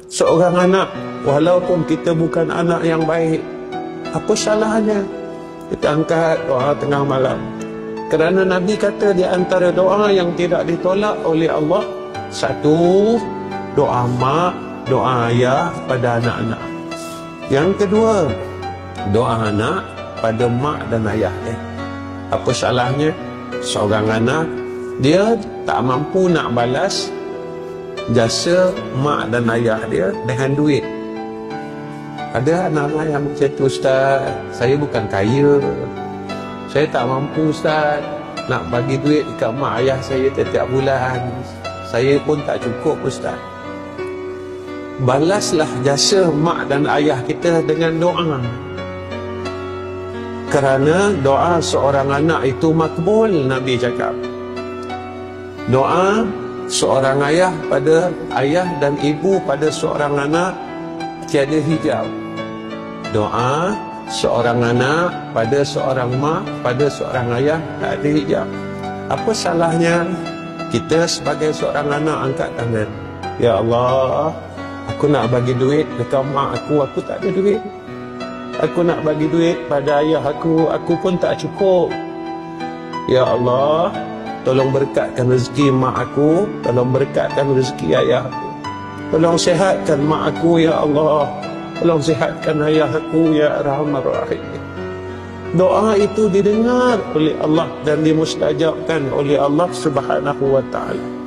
Seorang anak, walaupun kita bukan anak yang baik, apa salahnya kita angkat doa tengah malam? Kerana Nabi kata di antara doa yang tidak ditolak oleh Allah, satu, doa mak, doa ayah pada anak-anak. Yang kedua, doa anak pada mak dan ayah. Apa salahnya seorang anak, dia tak mampu nak balas jasa mak dan ayah dia dengan duit. Ada anak-anak yang macam tu, Ustaz, saya bukan kaya, saya tak mampu, Ustaz, nak bagi duit dekat mak ayah saya setiap bulan, saya pun tak cukup, Ustaz. Balaslah jasa mak dan ayah kita dengan doa. Kerana doa seorang anak itu makbul, Nabi cakap. Doa seorang ayah pada ayah dan ibu pada seorang anak tiada hijab. Doa seorang anak pada seorang mak, pada seorang ayah tak ada hijab. Apa salahnya kita sebagai seorang anak angkat tangan, ya Allah, aku nak bagi duit dekat mak aku tak ada duit. Aku nak bagi duit pada ayah aku pun tak cukup. Ya Allah, tolong berkatkan rezeki mak aku, tolong berkatkan rezeki ayah aku. Tolong sihatkan mak aku, ya Allah. Tolong sihatkan ayah aku, ya Arhamar Rahimin. Doa itu didengar oleh Allah dan dimustajabkan oleh Allah Subhanahu wa ta'ala.